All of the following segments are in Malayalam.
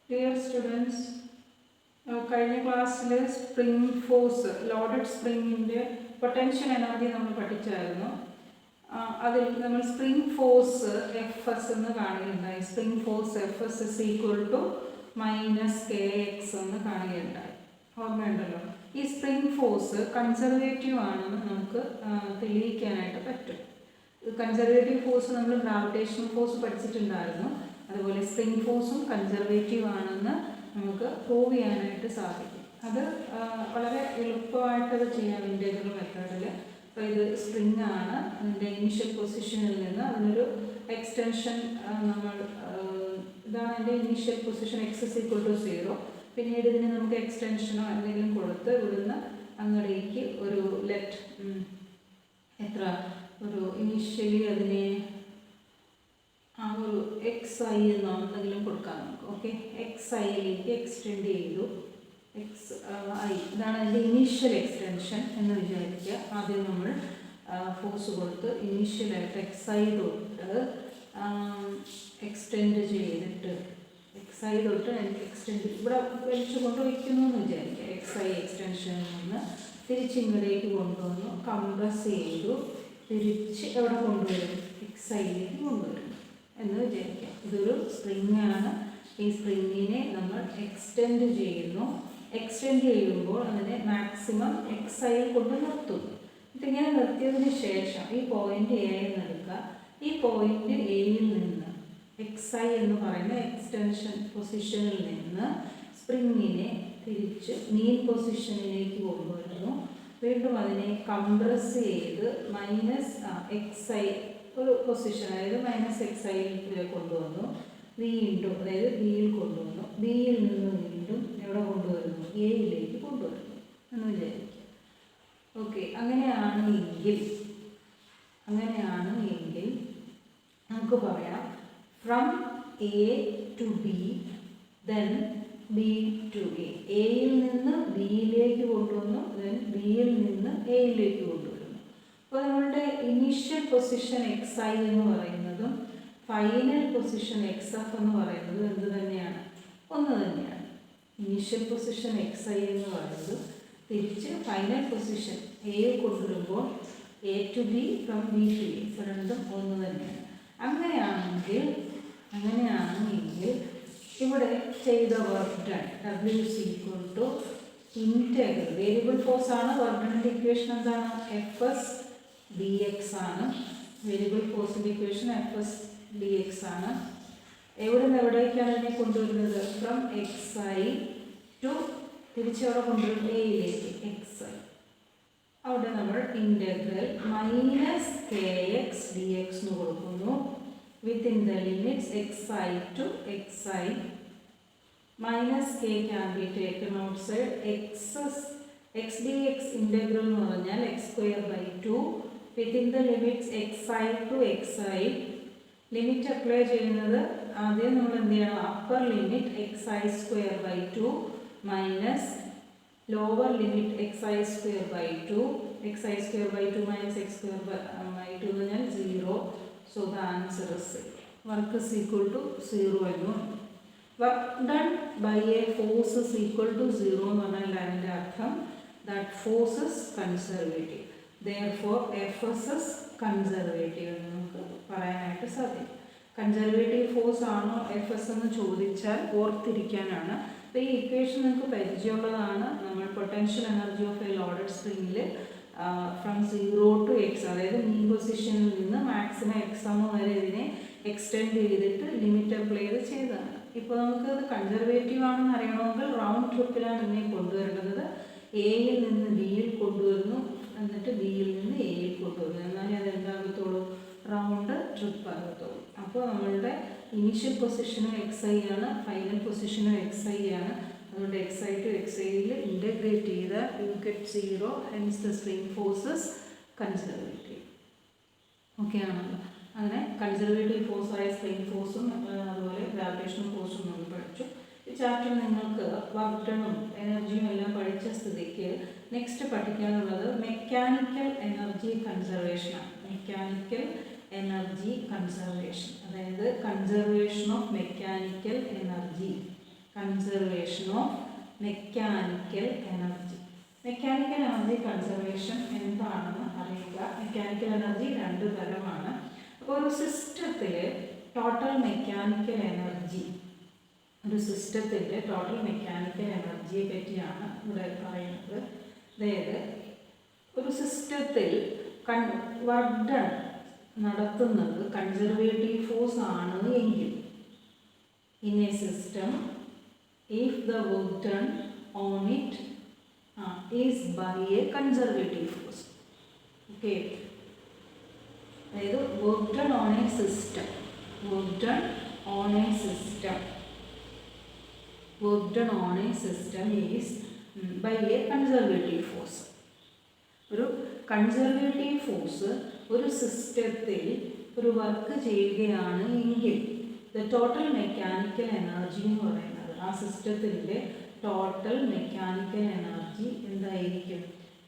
Dear students, കഴിഞ്ഞ ക്ലാസ്സിൽ സ്പ്രിംഗ് ഫോഴ്സ് ലോഡഡ് സ്പ്രിങ്ങിൻ്റെ പൊട്ടൻഷ്യൽ എനർജി നമ്മൾ പഠിച്ചായിരുന്നു. അതിൽ നമ്മൾ സ്പ്രിംഗ് ഫോഴ്സ് എഫ് എസ് എന്ന് കാണുകയുണ്ടായി. Spring force F S is equal to minus K X എന്ന് കാണുകയുണ്ടായി. ഓർമ്മയുണ്ടല്ലോ. ഈ സ്പ്രിംഗ് ഫോഴ്സ് കൺസർവേറ്റീവ് ആണെന്ന് നമുക്ക് തെളിയിക്കാനായിട്ട് പറ്റും. കൺസർവേറ്റീവ് ഫോഴ്സ് നമ്മൾ ഗ്രാവിറ്റേഷണൽ ഫോഴ്സ് പഠിച്ചിട്ടുണ്ടായിരുന്നു. അതുപോലെ സ്പ്രിംഗ് ഫോഴ്സും കൺസർവേറ്റീവ് ആണെന്ന് നമുക്ക് പ്രൂവ് ചെയ്യാനായിട്ട് സാധിക്കും. അത് വളരെ എളുപ്പമായിട്ടത് ചെയ്യാം ഇൻറ്റഗ്രൽ മെത്തേഡിൽ. അപ്പോൾ ഇത് സ്പ്രിംഗ് ആണ്. അതിൻ്റെ ഇനീഷ്യൽ പൊസിഷനിൽ നിന്ന് അതിനൊരു എക്സ്റ്റൻഷൻ നമ്മൾ ഇതാണ് അതിൻ്റെ initial position X is equal to 0. പിന്നീട് ഇതിന് നമുക്ക് എക്സ്റ്റൻഷനോ എന്തെങ്കിലും കൊടുത്ത് ഇവിടുന്ന് അങ്ങോട്ടേക്ക് ഒരു എത്ര ഒരു ഇനീഷ്യലി അതിനെ ഒരു എക്സ് ഐ എന്നോ എന്തെങ്കിലും കൊടുക്കാം നമുക്ക്. ഓക്കെ, എക്സ് ഐയിലേക്ക് എക്സ്റ്റെൻഡ് ചെയ്തു. എക്സ് ഐ ഇതാണ് അതിൻ്റെ ഇനീഷ്യൽ എക്സ്റ്റൻഷൻ എന്ന് വിചാരിക്കുക. ആദ്യം നമ്മൾ ഫോഴ്സ് കൊടുത്ത് ഇനീഷ്യലായിട്ട് എക്സ് ഐ തൊട്ട് എക്സ്റ്റെൻഡ് ചെയ്തിട്ട് എക്സ് ഐ തൊട്ട് എക്സ്റ്റെൻഡ് ഇവിടെ വലിച്ചു കൊണ്ട് വയ്ക്കുന്നു എന്ന് വിചാരിക്കുക. എക്സ് ഐ എക്സ്റ്റൻഷനിൽ നിന്ന് തിരിച്ചിങ്ങോട്ടേക്ക് കൊണ്ടുവന്നു, കംപ്രസ് ചെയ്തു, തിരിച്ച് എവിടെ കൊണ്ടുവരും? എക്സ് ഐയിലേക്ക് കൊണ്ടുവരും എന്ന് വിചാരിക്കാം. ഇതൊരു സ്പ്രിംഗ് ആണ്. ഈ സ്പ്രിങ്ങിനെ നമ്മൾ എക്സ്റ്റെൻഡ് ചെയ്യുന്നു. എക്സ്റ്റെൻഡ് ചെയ്യുമ്പോൾ അതിനെ മാക്സിമം എക്സ് ഐയിൽ കൊണ്ട് നിർത്തുന്നു. ഇതിങ്ങനെ നിർത്തിയതിന് ശേഷം ഈ പോയിന്റ് എ എന്ന് എടുക്കുക. ഈ പോയിന്റ് എയിൽ നിന്ന് എക്സ് ഐ എന്ന് പറയുന്ന എക്സ്റ്റൻഷൻ പൊസിഷനിൽ നിന്ന് സ്പ്രിങ്ങിനെ തിരിച്ച് മീൻ പൊസിഷനിലേക്ക് കൊണ്ടുവരുന്നു. വീണ്ടും അതിനെ കംപ്രസ് ചെയ്ത് മൈനസ് എക്സ് ഐ ഒരു പൊസിഷൻ, അതായത് മൈനസ് എക്സ് ഐയിലേക്ക് കൊണ്ടുവന്നു. വീണ്ടും അതായത് ബിയിൽ കൊണ്ടുവന്നു. ബിയിൽ നിന്ന് വീണ്ടും എവിടെ കൊണ്ടുവരുന്നു? എയിലേക്ക് കൊണ്ടുവരുന്നു എന്ന് വിചാരിക്കുക. ഓക്കെ, അങ്ങനെയാണ് എങ്കിൽ നമുക്ക് പറയാം from A to B then B to A. എയിൽ നിന്ന് ബിയിലേക്ക് കൊണ്ടുവന്നു, ദെൻ ബിയിൽ നിന്ന് എയിലേക്ക് കൊണ്ടുവരുന്നു. അപ്പോൾ നമ്മളുടെ ഇനീഷ്യൽ പൊസിഷൻ എക്സ് ഐ എന്ന് പറയുന്നതും ഫൈനൽ പൊസിഷൻ എക്സ് എഫ് എന്ന് പറയുന്നതും എന്ത് തന്നെയാണ്? ഒന്ന് തന്നെയാണ്. ഇനീഷ്യൽ പൊസിഷൻ എക്സ് ഐ എന്ന് പറയുന്നത് തിരിച്ച് ഫൈനൽ പൊസിഷൻ എയിൽ കൊണ്ടുവരുമ്പോൾ A to B from B to A രണ്ടും ഒന്ന് തന്നെയാണ്. അങ്ങനെയാണെങ്കിൽ ഇവിടെ ചെയ്ത work done W is equal to integral variable force ആണ്. വർക്ക് ഡണിൻ്റെ ഇക്വേഷൻ എന്താണ്? എഫ് എസ് ഡി എക്സ് ആണ്. വേരിയബിൾ ഫോഴ്സിൻ്റെ equation F S D X ആണ്. എവിടെ നിന്ന് എവിടേക്കാണ് ഇതിനെ കൊണ്ടുവരുന്നത്? ഫ്രം എക്സ് ഐ ടു തിരിച്ചവിടെ കൊണ്ടുവരും എയിലേക്ക് എക്സ് ഐ. അവിടെ നമ്മൾ integral minus K X D X എന്ന് കൊടുക്കുന്നു. Within the limits X I to X I minus K can be taken outside. X D X integral എന്ന് പറഞ്ഞാൽ X square by 2 within the limits X I to X I. Limit apply ചെയ്യുന്നത് ആദ്യം നമ്മൾ എന്ത് ചെയ്യണം? Upper limit X I square by 2 minus lower limit X I square by 2. X I square by 2 minus X square by 2 എന്ന് പറഞ്ഞാൽ 0. So the answer is work is equal to 0 എന്നും work done by a force is equal to 0 എന്ന് പറഞ്ഞാൽ അതിൻ്റെ അർത്ഥം that force is conservative. Therefore Fs is conservative എന്ന് നമുക്ക് പറയാനായിട്ട് സാധിക്കും. കൺസർവേറ്റീവ് ഫോഴ്സ് ആണോ എഫ് എസ് എന്ന് ചോദിച്ചാൽ ഓർത്തിരിക്കാനാണ്. അപ്പോൾ ഈ ഇക്വേഷൻ നിങ്ങൾക്ക് പരിചയമുള്ളതാണ്. നമ്മൾ potential energy of a loaded സ്പ്രിങ്ങിൽ ഫ്രം 0 ടു എക്സ്, അതായത് മീൻ പൊസിഷനിൽ നിന്ന് മാക്സിമം എക്സാം വരെ ഇതിനെ എക്സ്റ്റെൻഡ് ചെയ്തിട്ട് ലിമിറ്റ് അപ്ലൈ ചെയ്തതാണ്. ഇപ്പോൾ നമുക്കത് കൺസർവേറ്റീവ് ആണെന്ന് അറിയണമെങ്കിൽ റൗണ്ട് ട്രിപ്പിലാണ് ഇതിനെ കൊണ്ടുവരേണ്ടത്. എയിൽ നിന്ന് ബിയിൽ കൊണ്ടുവരുന്നു, എന്നിട്ട് ബിയിൽ നിന്ന് എയിൽ കൊണ്ടുവരുന്നു. എന്നാലേ അത് എന്താകത്തുള്ളൂ? Round trip ആകത്തുള്ളൂ. അപ്പോൾ നമ്മളുടെ ഇനീഷ്യൽ പൊസിഷനും എക്സ് ഐ ആണ്, ഫൈനൽ പൊസിഷനും എക്സ് ഐ ആണ്. അതുകൊണ്ട് എക്സ് ഐ ടു എക്സ് ഐയിൽ ഇൻ്റഗ്രേറ്റ് ചെയ്താൽ you get 0. Hence the spring forces conservative. Okay ആണല്ലോ. അങ്ങനെ കൺസർവേറ്റീവ് ഫോഴ്സായ സ്പ്രിംഗ് ഫോഴ്സും അതുപോലെ ഗ്രാവിറ്റേഷണൽ ഫോഴ്സും നമ്മൾ പഠിച്ചു. ഈ ചാപ്റ്റർ നിങ്ങൾക്ക് വർക്ക് ഡണും എനർജിയും എല്ലാം പഠിച്ച സ്ഥിതിക്ക് നെക്സ്റ്റ് പഠിക്കാനുള്ളത് മെക്കാനിക്കൽ എനർജി കൺസർവേഷനാണ്. മെക്കാനിക്കൽ എനർജി കൺസർവേഷൻ, അതായത് conservation of mechanical energy. Conservation of mechanical energy. Mechanical energy conservation എന്താണെന്ന് അറിയുക. മെക്കാനിക്കൽ എനർജി രണ്ട് തരമാണ്. അപ്പോൾ ഒരു സിസ്റ്റത്തിൽ ടോട്ടൽ മെക്കാനിക്കൽ എനർജി, ഒരു സിസ്റ്റത്തിൻ്റെ ടോട്ടൽ മെക്കാനിക്കൽ എനർജിയെ പറ്റിയാണ് ഇവിടെ പറയുന്നത്. അതായത് ഒരു സിസ്റ്റത്തിൽ വർക്ക് ഡൺ നടത്തുന്നത് കൺസർവേറ്റീവ് ഫോഴ്സ് ആണ് എങ്കിൽ, in a system if the work done on it is by a conservative force. Okay, അതായത് work done on a system, work done on a system, work done on a system is by a conservative force. ഒരു കൺസർവേറ്റീവ് ഫോഴ്സ് ഒരു സിസ്റ്റത്തിൽ ഒരു വർക്ക് ചെയ്യുകയാണ് എങ്കിൽ ദ ടോട്ടൽ മെക്കാനിക്കൽ എനർജി എന്ന് പറയുന്നത്, ആ സിസ്റ്റത്തിൻ്റെ ടോട്ടൽ മെക്കാനിക്കൽ എനർജി എന്തായിരിക്കും?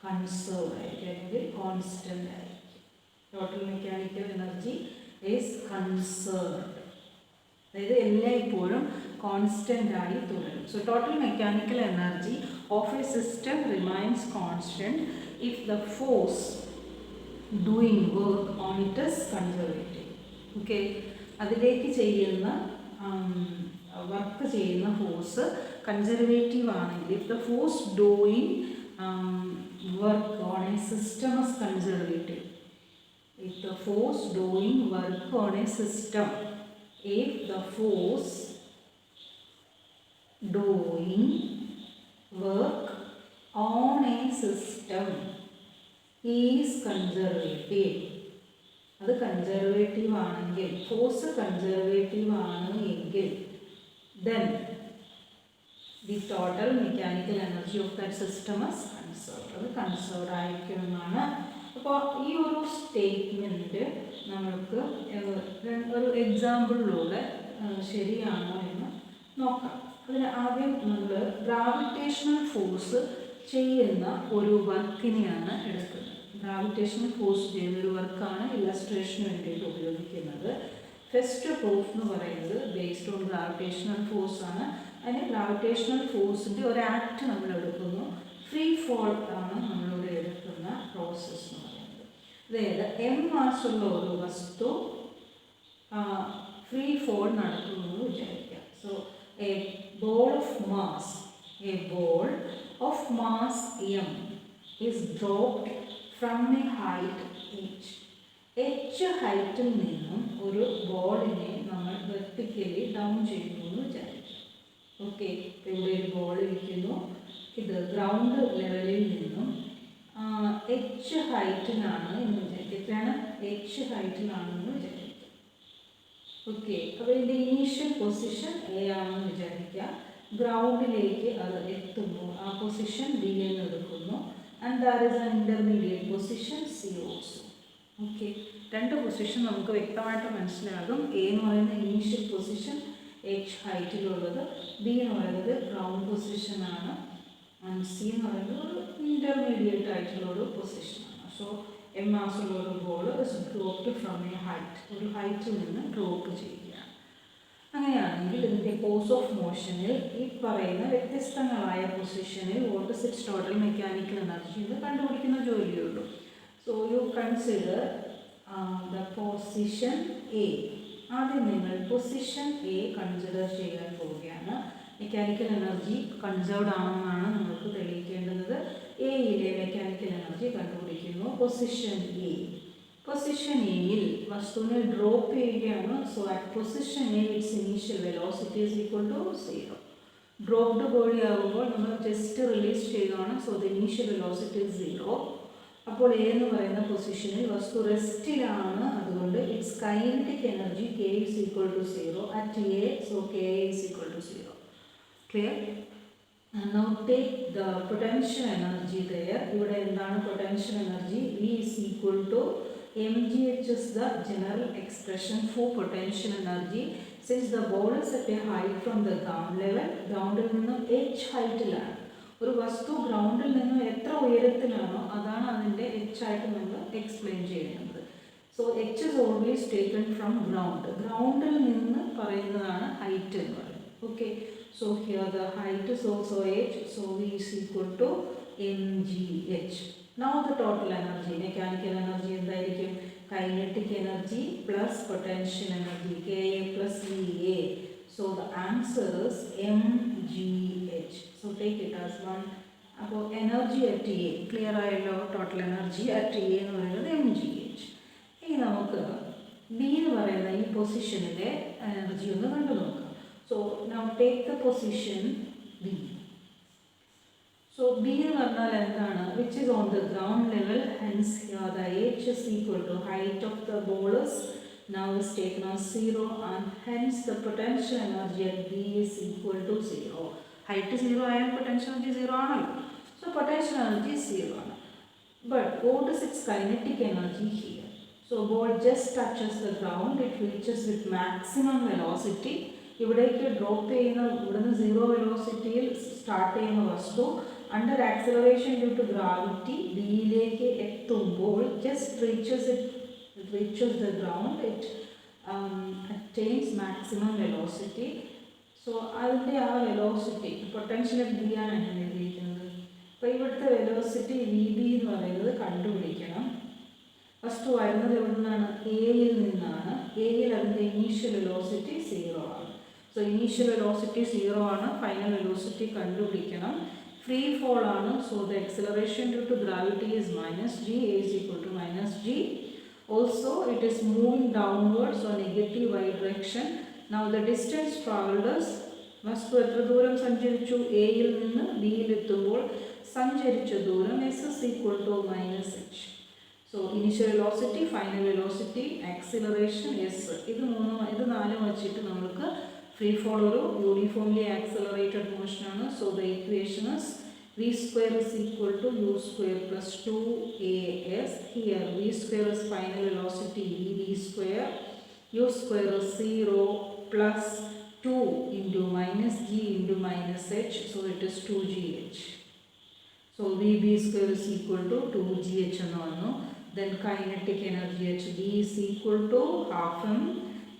കൺസേർവ് ആയിരിക്കും, അല്ലെങ്കിൽ കോൺസ്റ്റൻ്റ് ആയിരിക്കും. Total mechanical energy is conserved, അതായത് എല്ലായ്പ്പോഴും കോൺസ്റ്റൻ്റ് ആയി തുടരും. So total mechanical energy of A system remains constant if the force doing work on it is conservative. Okay, അതിലേക്ക് ചെയ്യുന്ന വർക്ക് ചെയ്യുന്ന ഫോഴ്സ് കൺസർവേറ്റീവ് ആണെങ്കിൽ, if the force doing work on a system is conservative, if the force doing work on a system, if the force doing work on a system is conservative, അത് കൺസർവേറ്റീവ് ആണെങ്കിൽ, ഫോഴ്സ് കൺസർവേറ്റീവ് ആണ് എങ്കിൽ, then the total mechanical energy of that system is conserved, അത് കൺസേർവ്ഡ് ആയിരിക്കുമെന്നാണ്. അപ്പോൾ ഈ ഒരു സ്റ്റേറ്റ്മെൻറ്റ് നമുക്ക് ഒരു എക്സാമ്പിളിലൂടെ ശരിയാണോ എന്ന് നോക്കാം. അതിന് ആദ്യം നമ്മൾ ഗ്രാവിറ്റേഷണൽ ഫോഴ്സ് ചെയ്യുന്ന ഒരു വർക്കിനെയാണ് എടുക്കുന്നത്. ഗ്രാവിറ്റേഷണൽ ഫോഴ്സ് ചെയ്യുന്ന ഒരു വർക്കാണ് ഇല്ലസ്ട്രേഷന് വേണ്ടിയിട്ട് ഉപയോഗിക്കുന്നത്. ഫസ്റ്റ് പ്രൂഫ് എന്ന് പറയുന്നത് ബേസ്ഡ് ഓൺ ഗ്രാവിറ്റേഷണൽ ഫോഴ്സ് ആണ്. അതിന് ഗ്രാവിറ്റേഷണൽ ഫോഴ്സിൻ്റെ ഒരു ആക്ട് നമ്മൾ എടുക്കുന്നു. ഫ്രീ ഫോൾ ആണ് നമ്മളിവിടെ എടുക്കുന്ന പ്രോസസ്സ് എന്ന് പറയുന്നത്. അതായത് എം മാസുള്ള ഒരു വസ്തു ഫ്രീ ഫോൾ നടത്തുന്നു എന്ന് വിചാരിക്കുക. So A ball of mass M is dropped from A height H ഹൈറ്റിൽ നിന്നും ഒരു ബോളിനെ നമ്മൾ വെർട്ടിക്കലി ഡൗൺ ചെയ്യുന്നു എന്ന് വിചാരിക്കുക. ഓക്കെ, ഇവിടെ ഒരു ബോൾ ഇരിക്കുന്നു. ഇത് ഗ്രൗണ്ട് ലെവലിൽ നിന്നും എച്ച് ഹൈറ്റിലാണ് എന്ന് വിചാരിക്കുക. എത്രയാണ്? എച്ച് ഹൈറ്റിലാണെന്ന് വിചാരിക്കുക. ഓക്കെ, അപ്പോൾ ഇതിൻ്റെ ഇനീഷ്യൽ പൊസിഷൻ എ ആണെന്ന് വിചാരിക്കുക. ഗ്രൗണ്ടിലേക്ക് അത് എത്തുന്നു, ആ പൊസിഷൻ ബി എന്ന് എടുക്കുന്നു. And that is an intermediate position C also. Okay, രണ്ട് പൊസിഷൻ നമുക്ക് വ്യക്തമായിട്ട് മനസ്സിലാകും. എ എന്ന് പറയുന്ന ഇനീഷ്യൽ പൊസിഷൻ എച്ച് ഹൈറ്റിലുള്ളത്, ബി എന്ന് പറയുന്നത് ഗ്രൗണ്ട് പൊസിഷനാണ്, ആൻഡ് സി എന്ന് പറയുന്നത് ഒരു ഇൻ്റർമീഡിയറ്റ് ആയിട്ടുള്ള ഒരു പൊസിഷനാണ്. സോ എം മാസുള്ള ഒരു ball is dropped from A height, ഒരു ഹൈറ്റിൽ നിന്ന് ഡ്രോപ്പ് ചെയ്യുകയാണ്. അങ്ങനെയാണെങ്കിൽ ഇതിൻ്റെ കോഴ്സ് ഓഫ് മോഷനിൽ ഈ പറയുന്ന വ്യത്യസ്തങ്ങളായ പൊസിഷനിൽ what is its total mechanical energy എന്ന് കണ്ടുപിടിക്കുന്ന ജോലിയുള്ളൂ. So you consider the position A. ആദ്യം നിങ്ങൾ പൊസിഷൻ എ കൺസിഡർ ചെയ്യാൻ പോവുകയാണ്. മെക്കാനിക്കൽ എനർജി കൺസേർവ്ഡ് ആണെന്നാണ് നിങ്ങൾക്ക് തെളിയിക്കേണ്ടത്. എയിലെ മെക്കാനിക്കൽ എനർജി കണ്ടുപിടിക്കുന്നു. പൊസിഷൻ എ, പൊസിഷൻ എയിൽ വസ്തുവിനെ ഡ്രോപ്പ് ചെയ്യുകയാണ്. So at position A its initial velocity is equal to 0. Dropped body ആകുമ്പോൾ നമ്മൾ ജസ്റ്റ് റിലീസ് ചെയ്യുകയാണ്. So the initial velocity is 0. അപ്പോൾ എ എന്ന് പറയുന്ന പൊസിഷനിൽ വസ്തു റെസ്റ്റിലാണ്. അതുകൊണ്ട് its kinetic energy K is equal to 0 at A. So K is equal to 0. Clear? And now take the potential energy there. ഇവിടെ എന്താണ് potential energy? V is equal to mgh is the general expression for potential energy. Since the ball is at a height from the ground level, groundൽ നിന്നും h ഹൈറ്റിലാണ്. ഒരു വസ്തു ഗ്രൗണ്ടിൽ നിന്നും എത്ര ഉയരത്തിലാണോ അതാണ് അതിൻ്റെ h ആയിട്ട് നമ്മൾ എക്സ്പ്ലെയിൻ ചെയ്യുന്നത്. So h is always taken from ground. ഗ്രൗണ്ടിൽ നിന്ന് പറയുന്നതാണ് ഹൈറ്റ് എന്ന് പറയുന്നത്. Okay, So here the height is also h, so V is equal to mgh. Now the total energy, mechanical energy എന്തായിരിക്കും? Kinetic energy plus potential energy, Ka plus Va. So the answer is mgh. So take it as one. അപ്പോൾ എനർജി അറ്റ് എ ക്ലിയർ ആയല്ലോ. ടോട്ടൽ എനർജി അറ്റ് എ എന്ന് പറയുന്നത് mgh. ഇനി നമുക്ക് ബി എന്ന് പറയുന്ന ഈ പൊസിഷനിലെ എനർജി ഒന്ന് കണ്ടു നോക്കാം. So now take the position B. So B എന്ന് പറഞ്ഞാൽ എന്താണ്? Which is on the ground level, hence here the h is equal to height of the ball is now is taken as 0, and hence the potential energy at B is equal to 0. Height 0 and potential energy 0 ആണല്ലോ. So potential energy is 0 ആണ്. But what is its kinetic energy here? So ball just touches the ground, it reaches with maximum velocity. ഇവിടേക്ക് ഡ്രോപ്പ് ചെയ്യുന്ന ഇവിടുന്ന് 0 വെലോസിറ്റിയിൽ സ്റ്റാർട്ട് ചെയ്യുന്ന വസ്തു under acceleration due to gravity ബിയിലേക്ക് എത്തുമ്പോൾ just reaches the ground, it attains maximum velocity. So അതിൻ്റെ ആ വെലോസിറ്റി പൊട്ടൻഷ്യൽ ബി ആണ് എങ്ങനെ എഴുതിയിരിക്കുന്നത്. അപ്പോൾ ഇവിടുത്തെ വെലോസിറ്റി വി ബി എന്ന് പറയുന്നത് കണ്ടുപിടിക്കണം. ഫസ്റ്റ് വരുന്നത് എവിടെ നിന്നാണ്? എയിൽ നിന്നാണ്. എയിൽ അതിൻ്റെ ഇനീഷ്യൽ വെലോസിറ്റി 0 ആണ്. സോ ഇനീഷ്യൽ വെലോസിറ്റി 0 ആണ്. ഫൈനൽ വെലോസിറ്റി കണ്ടുപിടിക്കണം. ഫ്രീ ഫോൾ ആണ്. So the acceleration due to gravity is -g, a is equal to -g. Also it is moving downwards, so negative y direction. Now the distance traveled is വസ്തു എത്ര ദൂരം സഞ്ചരിച്ചു? എയിൽ നിന്ന് ബിയിൽ എത്തുമ്പോൾ സഞ്ചരിച്ച ദൂരം s is equal to -h. So initial velocity, final velocity, acceleration s. ഇത് നാലും വെച്ചിട്ട് നമുക്ക് ഫ്രീ ഫോൾ ഒരു യൂണിഫോംലി ആക്സിലറേറ്റഡ് മോഷൻ ആണ്. So the equation is v square is equal to u square plus 2as. Here v square is final velocity v square, u square is 0 plus 2 into minus g into minus h, so it is 2gh. So vb square is equal to 2gh എന്ന് വന്നു. Then kinetic energy at v is equal to half m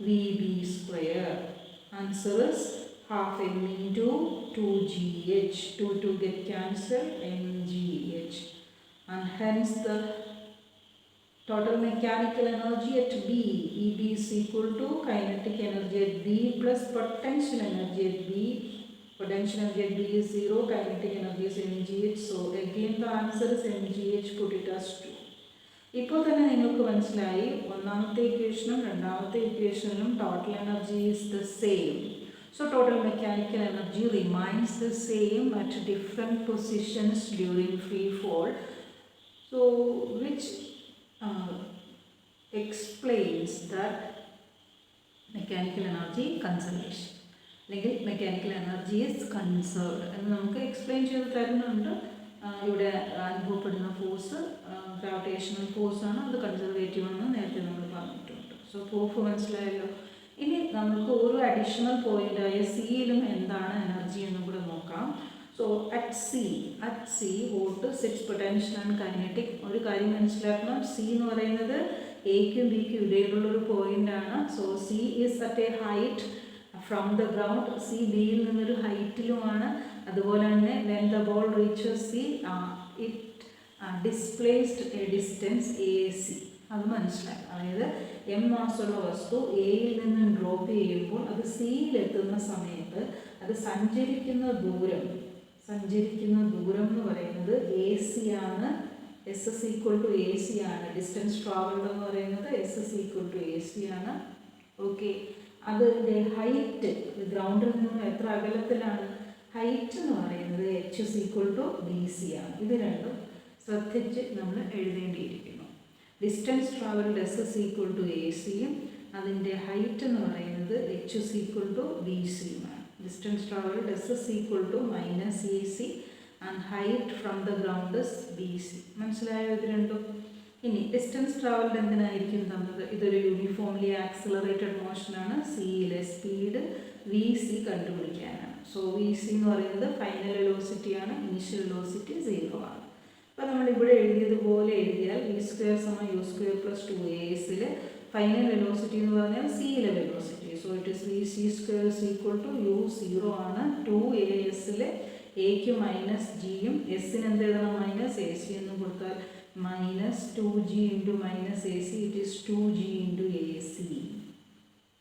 vb square. Answer is half m into 2gh. 2 get cancelled, mgh. And hence the total mechanical energy at B, EB is equal to kinetic energy at B plus potential energy at B. Potential energy at B is 0, kinetic energy is mgh. So again the answer is mgh, put it as 2. ഇപ്പോൾ തന്നെ നിങ്ങൾക്ക് മനസ്സിലായി ഒന്നാമത്തെ ഇക്വേഷനും രണ്ടാമത്തെ ഇക്വേഷനിലും total energy is the same. So total mechanical energy remains the same at different positions during free fall. So which explains that mechanical energy conservation. അല്ലെങ്കിൽ മെക്കാനിക്കൽ എനർജി ഈസ് കൺസേർവ്ഡ് എന്ന് നമുക്ക് എക്സ്പ്ലെയിൻ ചെയ്ത് തരുന്നുണ്ട്. ഇവിടെ അനുഭവപ്പെടുന്ന ഫോഴ്സ് ഗ്രാവിറ്റേഷണൽ ഫോഴ്സാണ്, അത് കൺസർവേറ്റീവ് ആണെന്ന് നേരത്തെ നമ്മൾ പറഞ്ഞിട്ടുണ്ട്. സോ പ്രൂഫ് മനസ്സിലായല്ലോ. ഇനി നമുക്ക് ഒരു അഡീഷണൽ പോയിൻ്റായ സിയിലും എന്താണ് എനർജി എന്നും കൂടെ നോക്കാം. So at C vote it's potential and kinetic. ഒരു കാര്യം മനസ്സിലാക്കണം, സി എന്ന് പറയുന്നത് എക്കും ബിക്കും ഇടയിലുള്ളൊരു പോയിൻ്റാണ്. So C is at A height from the ground. C ബിയിൽ നിന്നൊരു ഹൈറ്റിലുമാണ്. അതുപോലെ തന്നെ when the ball reaches C it displaced A distance A C. അത് മനസ്സിലായി. അതായത് എം മാസുള്ള വസ്തു എയിൽ നിന്നും ഡ്രോപ്പ് ചെയ്യുമ്പോൾ അത് സിയിലെത്തുന്ന സമയത്ത് അത് സഞ്ചരിക്കുന്ന ദൂരം എന്ന് പറയുന്നത് എ സി ആണ്. S S equal to A C ആണ്. ഡിസ്റ്റൻസ് ട്രാവൽഡ് എന്ന് പറയുന്നത് എസ് S equal to A C ആണ്. ഓക്കെ, അതിൻ്റെ ഹൈറ്റ് ഗ്രൗണ്ടിൽ നിന്നും എത്ര അകലത്തിലാണ്? ഹൈറ്റ് എന്ന് പറയുന്നത് H is equal to B C ആണ്. ഇത് രണ്ടും ശ്രദ്ധിച്ച് നമ്മൾ എഴുതേണ്ടിയിരിക്കുന്നു. Distance travelled S is equal to A സിയും അതിൻ്റെ ഹൈറ്റ് എന്ന് പറയുന്നത് H is equal to B സിയുമാണ്. Distance traveled s is equal to minus AC and height from the ground is BC. മനസ്സിലായോ ഇത് രണ്ടും? ഇനി ഡിസ്റ്റൻസ് ട്രാവൽഡ് എന്തിനായിരിക്കും തന്നത്? ഇതൊരു യൂണിഫോംലി ആക്സിലറേറ്റഡ് മോഷനാണ്. സിയിലെ സ്പീഡ് വി സി കണ്ടുപിടിക്കാനാണ്. സോ വി സി എന്ന് പറയുന്നത് ഫൈനൽ വെലോസിറ്റിയാണ്, ഇനീഷ്യൽ വെലോസിറ്റി 0 ആണ്. അപ്പോൾ നമ്മൾ ഇവിടെ എഴുതിയതുപോലെ എഴുതിയാൽ വി സ്ക്വയർ സമം U square plus 2as final velocity എന്ന് പറഞ്ഞാൽ സിയിലെ velocity. So it is V C square is equal to U 0 ആണ്. 2as എക്ക് മൈനസ് ജിയും എസിന് എന്ത് എഴുതണം മൈനസ് എ സി എന്ന് കൊടുത്താൽ minus 2g into minus A C it is 2g into A C.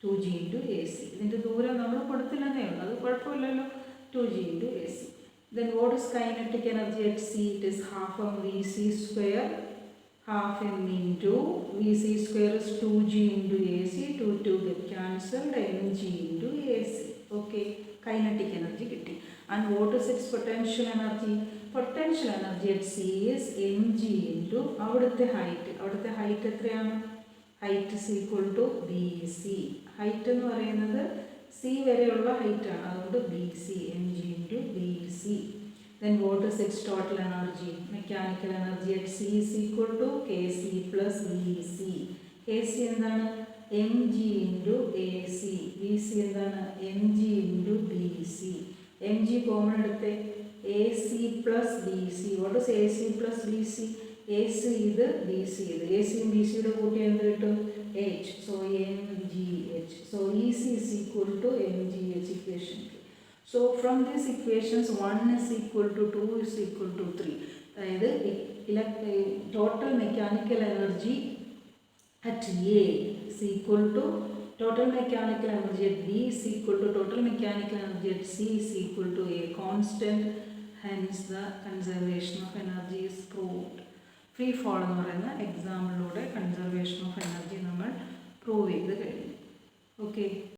2g into A C. ഇതിൻ്റെ ദൂരം നമ്മൾ കൊടുത്തില്ലെന്നേ ഉള്ളൂ, അത് കുഴപ്പമില്ലല്ലോ. 2g into A C. Then what is kinetic energy at C? It is half mvc square, half m into vc square is 2g into ac, 2 get cancelled, mg into ac. Okay, kinetic energy kitti. And what is its potential energy? Potential energy at C is mg into avudathe height എത്രയാണ്? height is equal to bc. height എന്ന് പറയുന്നത് C വരെയുള്ള ഹൈറ്റ് ആണ്, അതുകൊണ്ട് BC, mg into BC. Then what is its total energy? Mechanical energy at C is equal to Kc plus BC. Kc എന്താണ്? mg into AC. BC എന്താണ്? mg into BC. mg common എടുത്തേ. AC plus BC. What is AC plus BC? AC ഇത് BC ഇത്. AC യും BC യുടെ കൂട്ടി എന്ത് കിട്ടും? H. So mgh. So EC is equal to mgh equation. So from these equations 1 is equal to 2 is equal to 3. അതായത് total mechanical energy at A is equal to total mechanical energy at B is equal to total mechanical energy at C is equal to a constant. Hence the conservation of energy is proved. Free fall എന്ന് പറയുന്ന എക്സാമ്പിളിലൂടെ കൺസർവേഷൻ ഓഫ് എനർജി നമ്മൾ പ്രൂവ് ചെയ്ത് കഴിഞ്ഞു. ഓക്കെ.